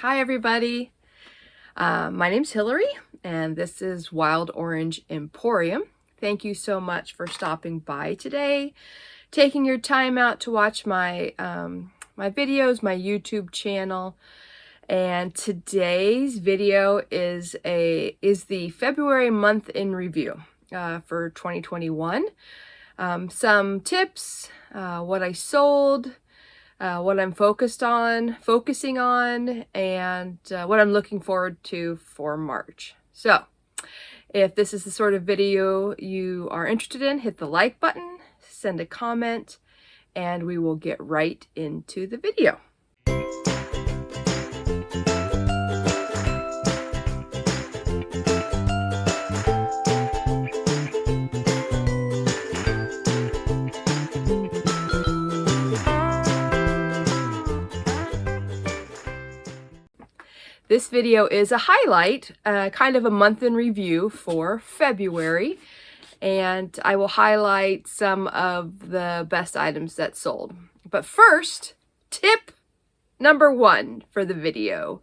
Hi everybody, my name's Hillary and this is Wild Orange Emporium. Thank you so much for stopping by today, taking your time out to watch my my videos, my YouTube channel. And today's video is the February month in review for 2021. Some tips, what I sold, what I'm focusing on, and what I'm looking forward to for March. So if this is the sort of video you are interested in, hit the like button, send a comment, and we will get right into the video. This video is a highlight, kind of a month in review for February, and I will highlight some of the best items that sold. But first, tip number 1 for the video.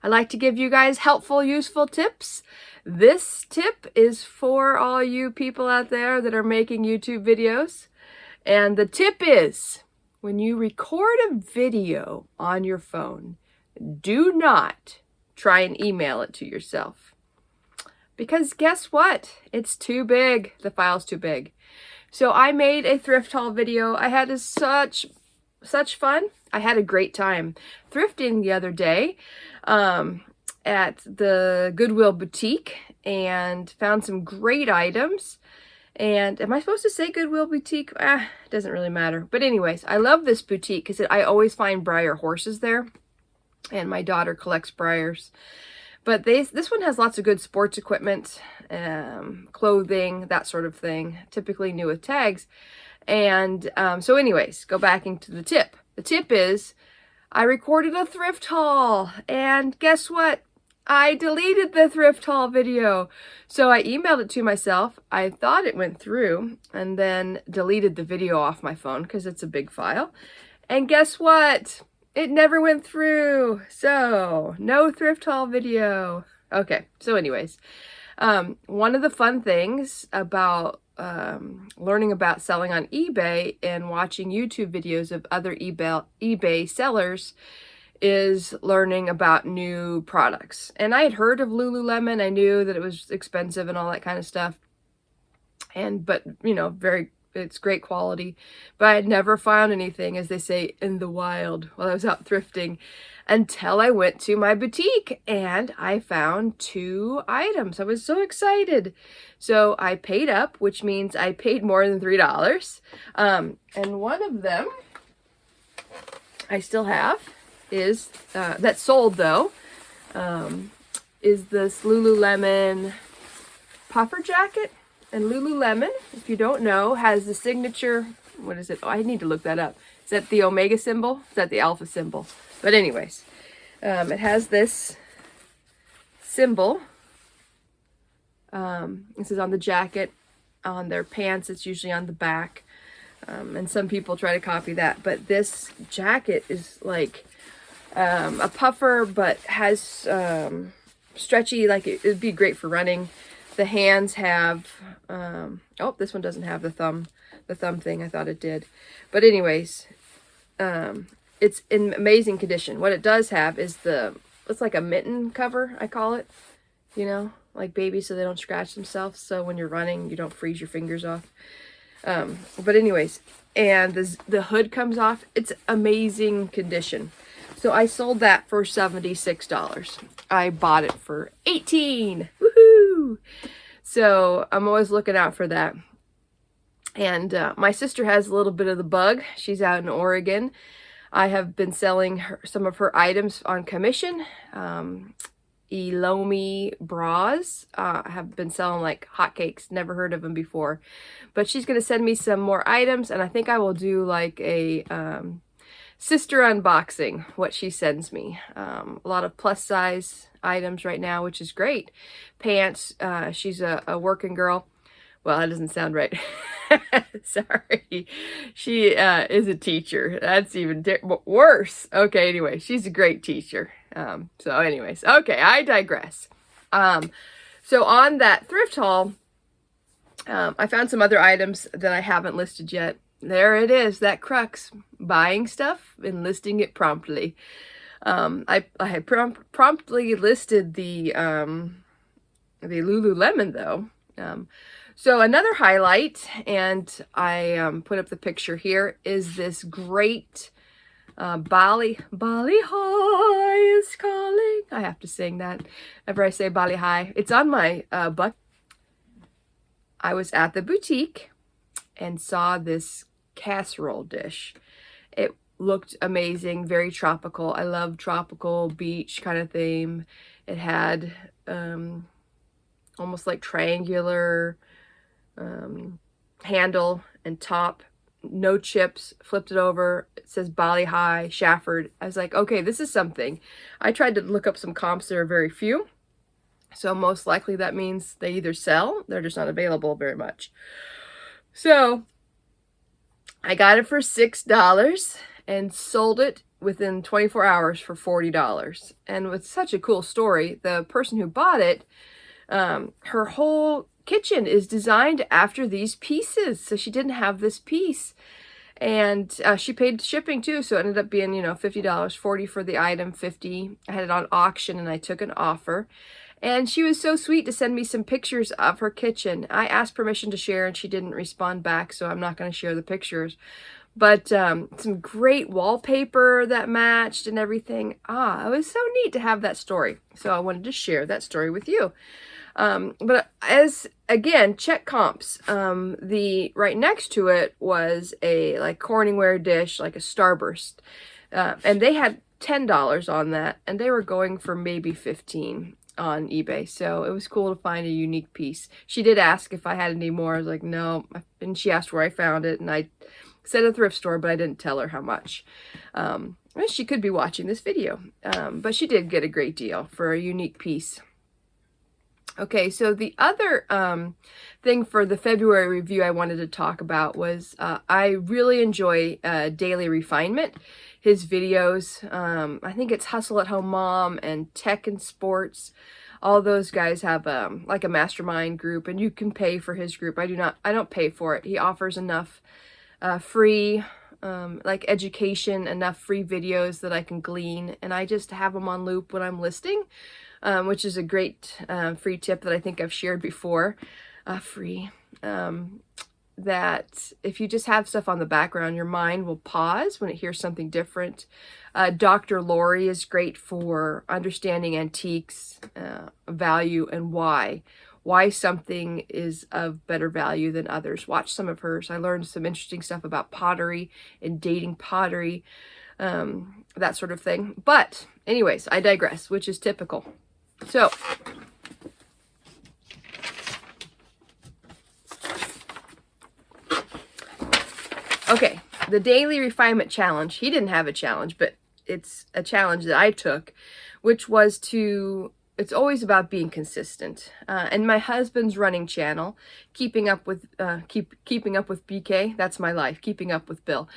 I like to give you guys helpful, useful tips. This tip is for all you people out there that are making YouTube videos. And the tip is, when you record a video on your phone, do not try and email it to yourself. Because guess what? It's too big. The file's too big. So I made a thrift haul video. I had such fun. I had a great time thrifting the other day at the Goodwill boutique and found some great items. And am I supposed to say Goodwill boutique? It doesn't really matter. But anyways, I love this boutique because I always find Breyer horses there. And my daughter collects Breyers. But this one has lots of good sports equipment, clothing, that sort of thing, typically new with tags. And so anyways, go back into the tip. The tip is, I recorded a thrift haul, and guess what? I deleted the thrift haul video. So I emailed it to myself. I thought it went through, and then deleted the video off my phone because it's a big file. And guess what? It never went through, so no thrift haul video. Okay, so anyways, one of the fun things about learning about selling on eBay and watching YouTube videos of other eBay sellers is learning about new products. And I had heard of Lululemon. I knew that it was expensive and all that kind of stuff. But you know, it's great quality, but I had never found anything, as they say, in the wild while I was out thrifting, until I went to my boutique and I found 2 items. I was so excited. So I paid up, which means I paid more than $3. And one of them I still have is, that sold though, is this Lululemon puffer jacket. And Lululemon, if you don't know, has the signature, what is it? Oh, I need to look that up. Is that the omega symbol? Is that the alpha symbol? But anyways, it has this symbol. This is on the jacket. On their pants, it's usually on the back. And some people try to copy that. But this jacket is like a puffer, but has stretchy, like it would be great for running. The hands have, oh, this one doesn't have the thumb thing. I thought it did. But anyways, it's in amazing condition. What it does have is it's like a mitten cover, I call it, you know, like babies so they don't scratch themselves. So when you're running, you don't freeze your fingers off. But anyways, and the hood comes off. It's amazing condition. So I sold that for $76. I bought it for $18. Woohoo! So I'm always looking out for that. And my sister has a little bit of the bug. She's out in Oregon. I have been selling some of her items on commission. Elomi bras. I have been selling like hotcakes. Never heard of them before. But she's going to send me some more items. And I think I will do like a sister unboxing, what she sends me. A lot of plus size items right now, which is great. Pants, she's a working girl. Well, that doesn't sound right. Sorry. She is a teacher. That's even worse. Okay, anyway, she's a great teacher. So anyways, okay, I digress. So on that thrift haul, I found some other items that I haven't listed yet. There it is, that crux, buying stuff and listing it promptly. I had promptly listed the Lululemon though. So another highlight, and I put up the picture here, is this great Bali High is calling. I have to sing that whenever I say Bali High. It's on my bucket. I was at the boutique and saw this casserole dish. It looked amazing, very tropical. I love tropical beach kind of theme. It had almost like triangular handle and top, no chips, flipped it over. It says Bali High, Shafford. I was like, okay, this is something. I tried to look up some comps. There are very few. So most likely that means they either sell, they're just not available very much. So I got it for $6 and sold it within 24 hours for $40. And with such a cool story, the person who bought it, her whole kitchen is designed after these pieces. So she didn't have this piece. And she paid shipping too, so it ended up being, $50, $40 for the item, $50. I had it on auction and I took an offer. And she was so sweet to send me some pictures of her kitchen. I asked permission to share and she didn't respond back, so I'm not going to share the pictures. But some great wallpaper that matched and everything. It was so neat to have that story. So I wanted to share that story with you. But again, check comps. The right next to it was a like Corningware dish, like a Starburst. And they had $10 on that, and they were going for maybe $15 on eBay. So it was cool to find a unique piece. She did ask if I had any more. I was like, no. And she asked where I found it, and I said a thrift store, but I didn't tell her how much. She could be watching this video, but she did get a great deal for a unique piece. Okay, so the other thing for the February review I wanted to talk about was I really enjoy Daily Refinement. His videos, I think it's Hustle at Home Mom and Tech and Sports. All those guys have like a mastermind group, and you can pay for his group. I don't pay for it. He offers enough free like education, enough free videos that I can glean, and I just have them on loop when I'm listing. Which is a great free tip that I think I've shared before. That if you just have stuff on the background, your mind will pause when it hears something different. Dr. Lori is great for understanding antiques, value, and why something is of better value than others. Watch some of hers. I learned some interesting stuff about pottery and dating pottery, that sort of thing. But anyways, I digress, which is typical. So, okay, the Daily Refinement Challenge. He didn't have a challenge, but it's a challenge that I took, which was it's always about being consistent. And my husband's running channel, Keeping Up with BK, that's my life, Keeping Up with Bill.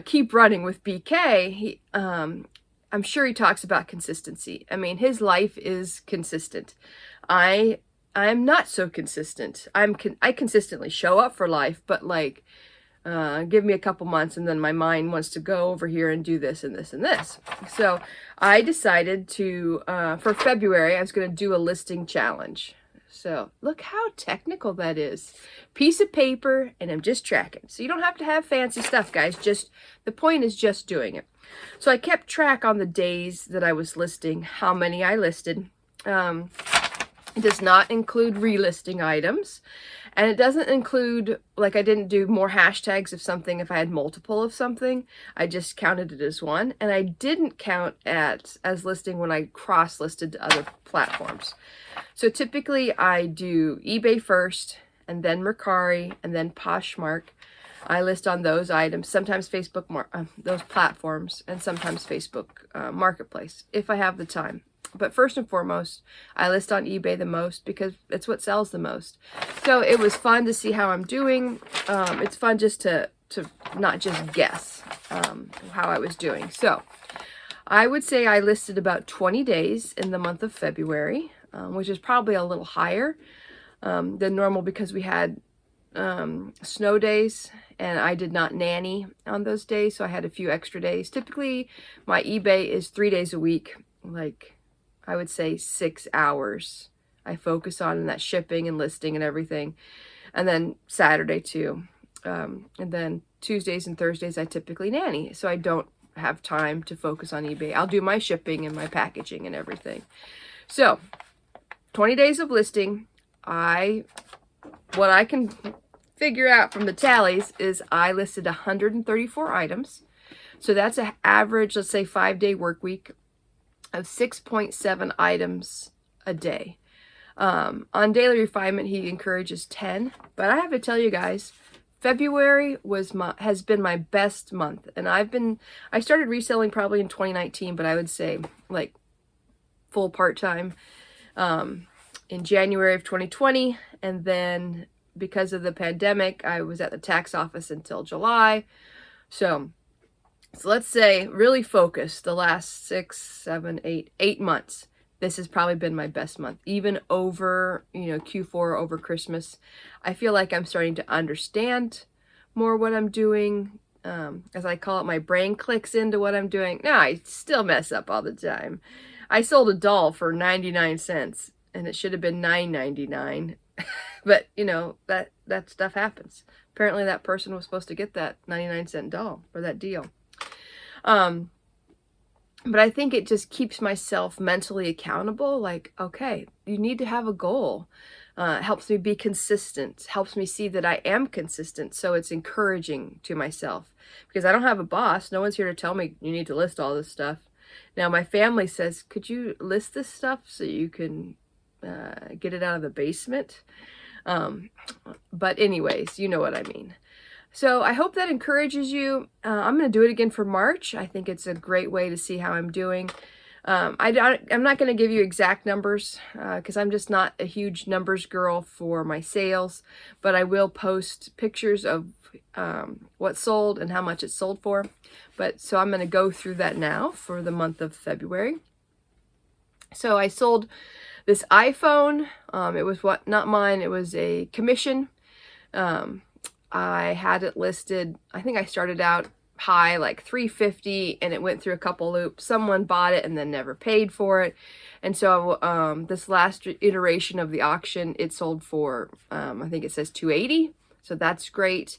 Keep Running with BK, I'm sure he talks about consistency. I mean, his life is consistent. I am not so consistent. I consistently show up for life, but like, give me a couple months and then my mind wants to go over here and do this and this and this. So I decided to, for February, I was going to do a listing challenge. So look how technical that is. Piece of paper, and I'm just tracking. So you don't have to have fancy stuff, guys. The point is just doing it. So I kept track on the days that I was listing, how many I listed. It does not include relisting items. And it doesn't include, like, I didn't do more hashtags of something if I had multiple of something. I just counted it as one. And I didn't count as listing when I cross-listed to other platforms. So typically I do eBay first, and then Mercari, and then Poshmark. I list on those items, sometimes Facebook, those platforms, and sometimes Facebook Marketplace, if I have the time. But first and foremost, I list on eBay the most because it's what sells the most. So it was fun to see how I'm doing. It's fun just to not just guess how I was doing. So I would say I listed about 20 days in the month of February, which is probably a little higher than normal because we had snow days and I did not nanny on those days. So I had a few extra days. Typically my eBay is 3 days a week, like I would say 6 hours I focus on in that shipping and listing and everything. And then Saturday too. And then Tuesdays and Thursdays I typically nanny. So I don't have time to focus on eBay. I'll do my shipping and my packaging and everything. So 20 days of listing. What I can figure out from the tallies is I listed 134 items. So that's an average, let's say 5-day work week of 6.7 items a day. On Daily Refinement, he encourages 10, but I have to tell you guys, February has been my best month, and I started reselling probably in 2019, but I would say like full part-time in January of 2020, and then because of the pandemic, I was at the tax office until July. So let's say really focused the last 6, 7, 8 months. This has probably been my best month, even over, Q4 over Christmas. I feel like I'm starting to understand more what I'm doing. As I call it, my brain clicks into what I'm doing. Now, I still mess up all the time. I sold a doll for 99 cents and it should have been $9.99. But, that stuff happens. Apparently that person was supposed to get that 99-cent doll for that deal. But I think it just keeps myself mentally accountable. Like, okay, you need to have a goal. It helps me be consistent, helps me see that I am consistent. So it's encouraging to myself because I don't have a boss. No one's here to tell me you need to list all this stuff. Now, my family says, could you list this stuff so you can get it out of the basement? But anyways, you know what I mean. So I hope that encourages you. I'm going to do it again for March. I think it's a great way to see how I'm doing. I'm not going to give you exact numbers because I'm just not a huge numbers girl for my sales, but I will post pictures of what sold and how much it sold for. So I'm going to go through that now for the month of February. So I sold this iPhone. It was not mine. It was a commission. I had it listed, I think I started out high, like $350, and it went through a couple loops. Someone bought it and then never paid for it. And so this last iteration of the auction, it sold for, I think it says $280. So that's great.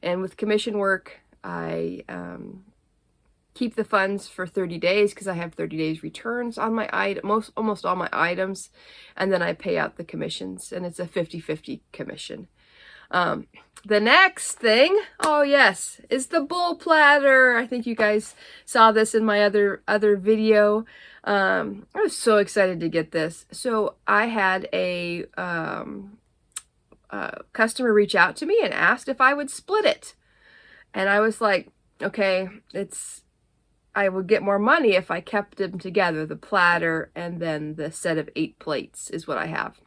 And with commission work, I keep the funds for 30 days because I have 30 days returns on my almost all my items. And then I pay out the commissions, and it's a 50-50 commission. The next thing, oh yes, is the bull platter. I think you guys saw this in my other video. I was so excited to get this. So I had a customer reach out to me and asked if I would split it. And I was like, okay, I would get more money if I kept them together, the platter and then the set of 8 plates is what I have.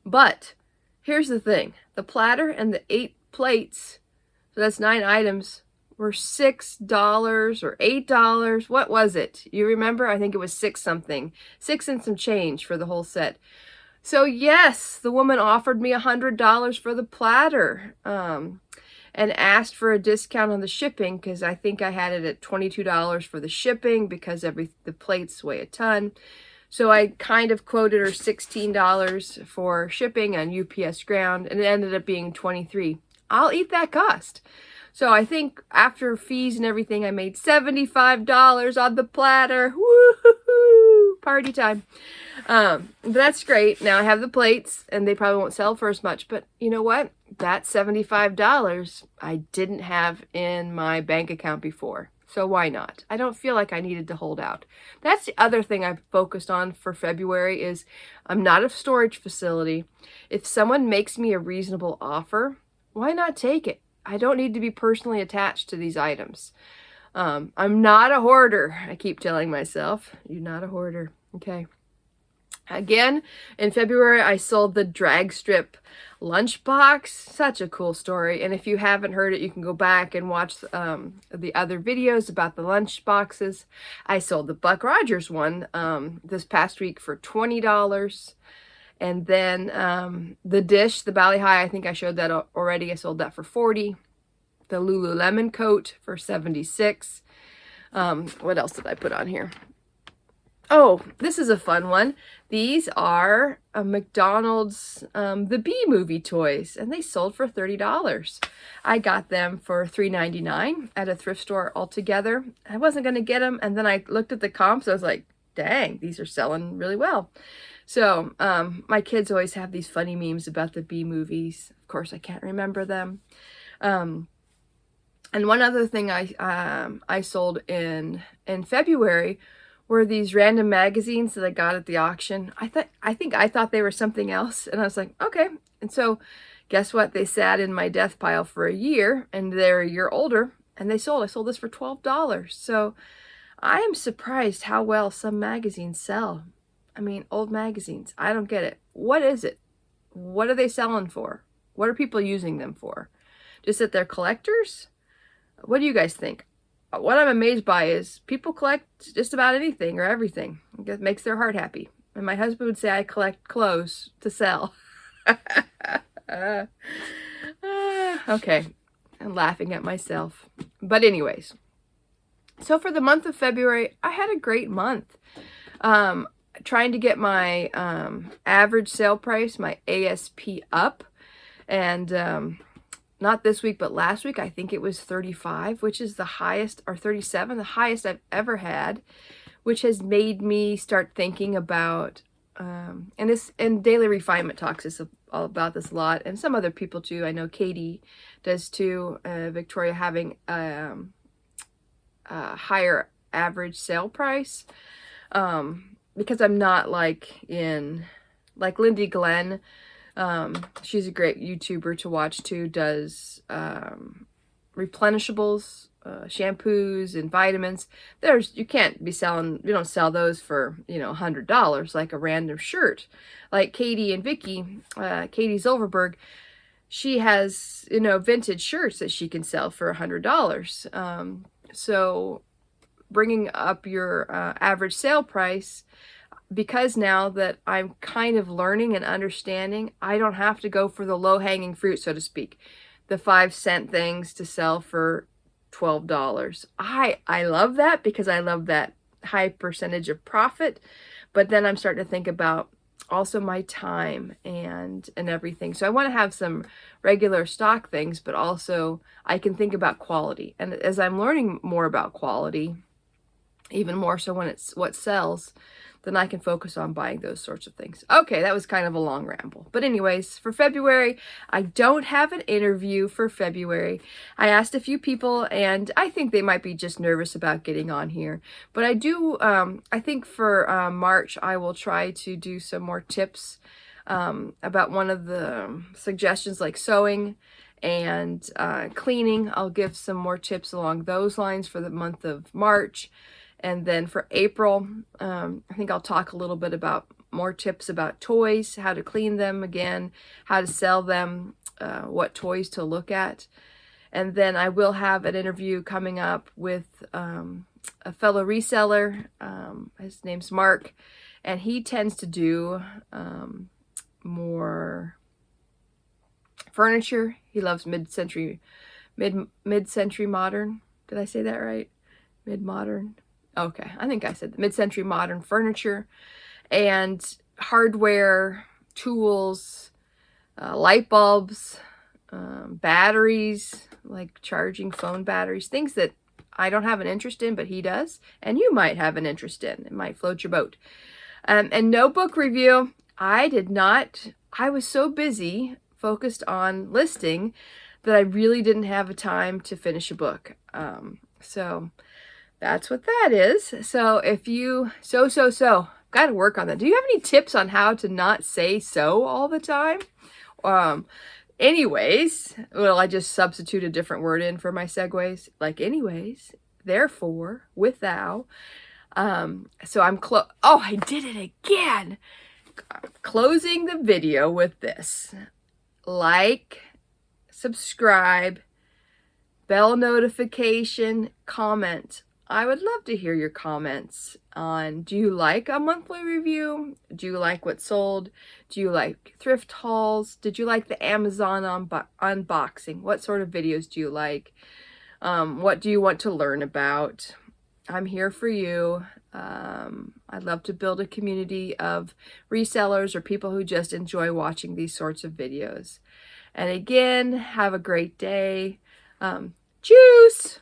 But here's the thing. The platter and the 8 plates, so that's 9 items, were $6 or $8. What was it? You remember? I think it was 6 something. 6 and some change for the whole set. So yes, the woman offered me $100 for the platter and asked for a discount on the shipping because I think I had it at $22 for the shipping because the plates weigh a ton. So I kind of quoted her $16 for shipping on UPS Ground, and it ended up being $23. I'll eat that cost. So I think after fees and everything, I made $75 on the platter. Woo-hoo-hoo! Party time. But that's great. Now I have the plates, and they probably won't sell for as much. But you know what? That $75 I didn't have in my bank account before. So why not? I don't feel like I needed to hold out. That's the other thing I've focused on for February is I'm not a storage facility. If someone makes me a reasonable offer, why not take it? I don't need to be personally attached to these items. I'm not a hoarder. I keep telling myself, you're not a hoarder. Okay. Again, in February, I sold the drag strip lunchbox. Such a cool story. And if you haven't heard it, you can go back and watch the other videos about the lunch boxes. I sold the Buck Rogers one this past week for $20. And then the dish, the Bali High, I think I showed that already. I sold that for $40. The Lululemon coat for $76. What else did I put on here? Oh, this is a fun one. These are McDonald's, the Bee Movie toys, and they sold for $30. I got them for $3.99 at a thrift store altogether. I wasn't going to get them, and then I looked at the comps. I was like, dang, these are selling really well. So my kids always have these funny memes about the Bee movies. Of course, I can't remember them. And one other thing I sold in February were these random magazines that I got at the auction. I think I thought they were something else, and I was like, okay. And so guess what? They sat in my death pile for a year, and they're a year older, and they sold. I sold this for $12. So I am surprised how well some magazines sell. I mean, old magazines. I don't get it. What is it? What are they selling for? What are people using them for? Just that they're collectors? What do you guys think? What I'm amazed by is people collect just about anything or everything. It makes their heart happy. And my husband would say I collect clothes to sell. Okay, I'm laughing at myself. But anyways, so for the month of February, I had a great month. Trying to get my average sale price, my ASP up. And not this week, but last week, I think it was 35, which is the highest, or 37, the highest I've ever had, which has made me start thinking about, and Daily Refinement talks all about this a lot, and some other people too. I know Katie does too, Victoria having a higher average sale price, because I'm not like Lindy Glenn. She's a great YouTuber to watch too, does replenishables, shampoos and vitamins. You can't be selling, you don't sell those for, $100 like a random shirt. Like Katie and Vicky, Katie Zilverberg, she has, vintage shirts that she can sell for $100. So bringing up your average sale price, because now that I'm kind of learning and understanding, I don't have to go for the low-hanging fruit, so to speak. The 5-cent things to sell for $12. I love that because I love that high percentage of profit. But then I'm starting to think about also my time and everything. So I want to have some regular stock things, but also I can think about quality. And as I'm learning more about quality, even more so when it's what sells, then I can focus on buying those sorts of things. Okay, that was kind of a long ramble. But anyways, for February, I don't have an interview for February. I asked a few people, and I think they might be just nervous about getting on here. But I do, I think for March, I will try to do some more tips about one of the suggestions like sewing and cleaning. I'll give some more tips along those lines for the month of March. And then for April, I think I'll talk a little bit about more tips about toys, how to clean them again, how to sell them, what toys to look at. And then I will have an interview coming up with a fellow reseller. His name's Mark, and he tends to do more furniture. He loves mid-century modern. Did I say that right? Mid-modern. Okay, I think I said mid-century modern furniture and hardware, tools, light bulbs, batteries, like charging phone batteries, things that I don't have an interest in, but he does, and you might have an interest in. It might float your boat. And no book review. I was so busy focused on listing that I really didn't have a time to finish a book. So that's what that is. So if you, got to work on that. Do you have any tips on how to not say so all the time? Anyways, well, I just substitute a different word in for my segues. Like anyways, therefore, with thou. So I did it again. Closing the video with this. Like, subscribe, bell notification, comment. I would love to hear your comments on, do you like a monthly review? Do you like what sold? Do you like thrift hauls? Did you like the Amazon unboxing? What sort of videos do you like? What do you want to learn about? I'm here for you. I'd love to build a community of resellers or people who just enjoy watching these sorts of videos. And again, have a great day. Juice!